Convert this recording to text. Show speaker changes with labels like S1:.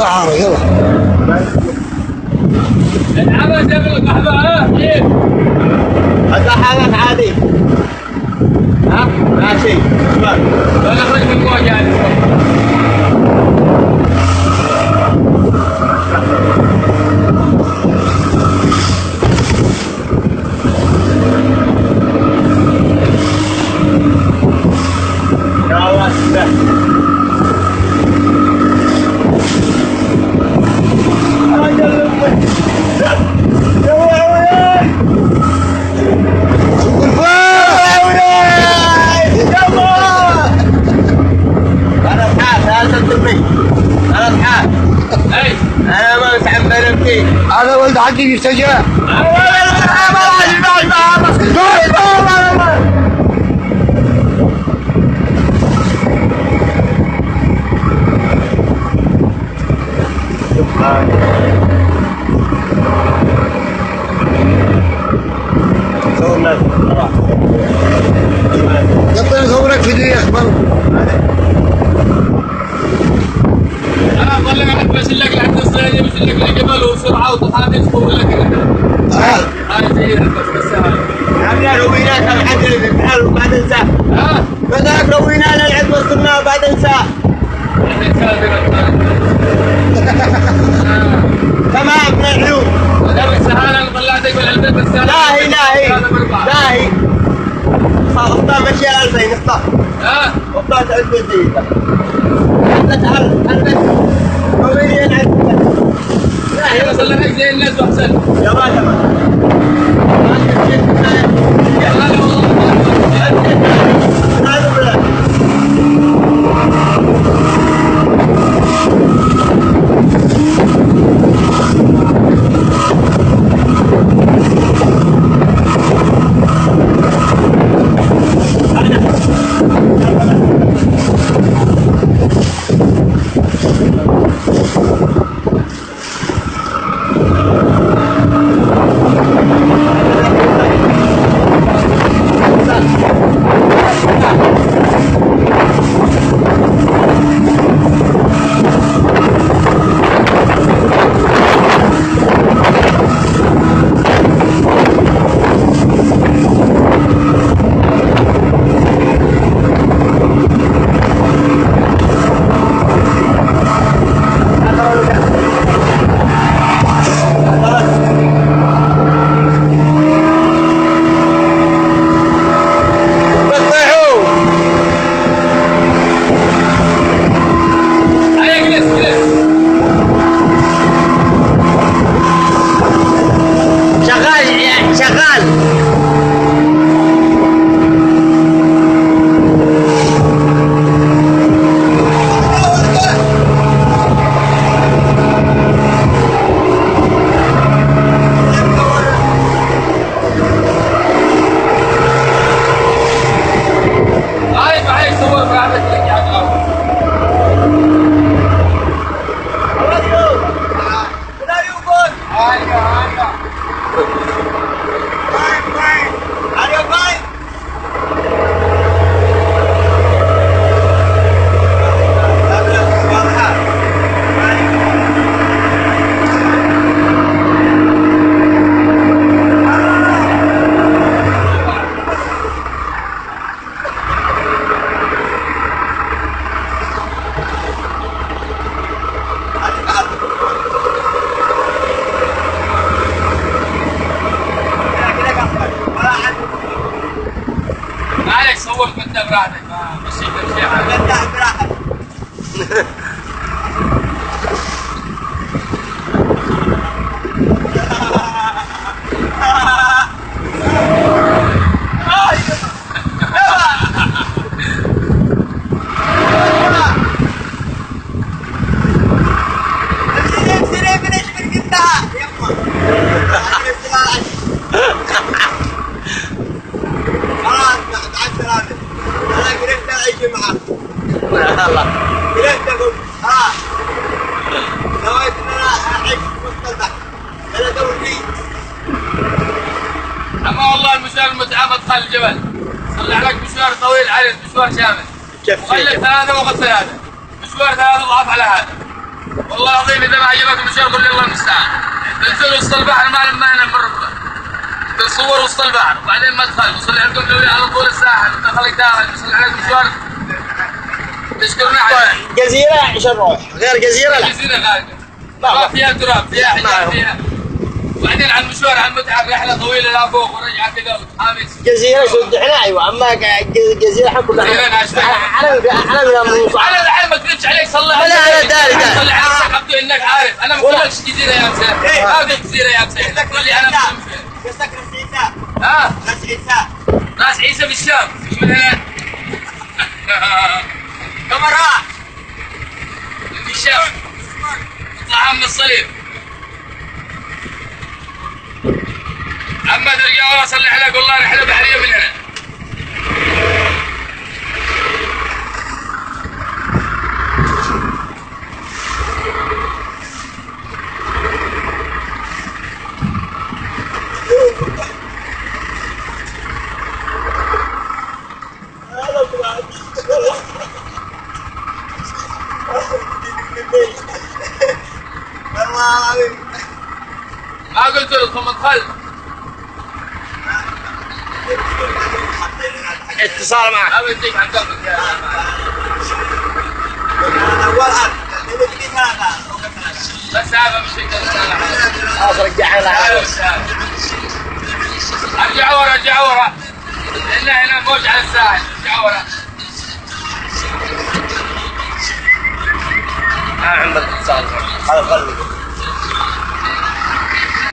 S1: حارة يلا.
S2: العمل جاب القهوة كيف؟
S3: هذا حالك عادي. ها؟ ماشي.
S2: لا نخرج من المواجهة.
S3: يا الله. أنا ما متحمل فيك.
S1: أنا ولد حقي يستجاب. قبل صورك فيديو أخبار.
S2: أنا أظل أنا بشيل لك لحد الصيادية بشيل لك الجبل وسرعة وطحانة تقوم لك هاي زي بس هاي.
S3: عمنا روينا كم حد بعد ساعة. بدك روينا للعب وصلنا بعد ساعة. تمام من العلوم.
S2: لا سهل أنا طلعتك بالعلبة بس
S3: لا هي اختار مشي على 2000 اختار. اختار علبة جديدة. علبة روينا العلبة.
S2: لا هي وصل لك زي الناس وأحسن.
S3: يا ما تمام.
S2: صور قدام براحتك بس تمشي
S3: قدام براحتك. الله قلت لكم نويت ان انا اعيش في مستقبل انا دوري.
S2: اما والله المشوار المتعب ادخل الجبل صلح لك مشوار طويل عليك مشوار شامل وخليك 3 وقت 3 مشوار 3 ضعف على هذا والله العظيم اذا ما عجبك المشوار قول لي الله المستعان. تنزل وسط البحر ما ننام مرة. تصور وسط البحر وبعدين مدخل وصل عندكم دوي على طول الساحل ودخلك داخل وصل عليك مشوار. تشكرنا عليه.
S3: جزيرة عشان نروح غير جزيرة لا.
S2: جزيرة غالية. ما فيها تراب فيها حجار فيها. وبعدين على المشوار على المتعة رحلة طويلة لا فوق ورجعة كذا وتحامس.
S3: جزيرة شد احنا ايوه اما جزيرة حكم انا
S2: الحين ما كذبتش عليك صلي
S3: لا انا داري
S2: صلي على صحبته انك عارف انا ما قلتلكش جزيرة يا مسهل ما قلت جزيرة يا مسهل قول لي انا مسلم فين.
S3: قصدك راس عيسى
S2: ها؟
S3: راس عيسى
S2: راس عيسى بالشام مش من هنا.
S3: كم راح؟
S2: في الشام اطلع عم الصليب. اما ترجع ورا صلح لك والله رحله بحريه من هنا. ما قلت لكم ادخل.
S3: اتصال معك
S2: ما بديك عن قلبك يا بس هذا مش
S3: خلاص رجعنا
S2: ارجع ورا هنا موج على الساحل ارجع ورا.
S3: عندك اتصال هذا خلي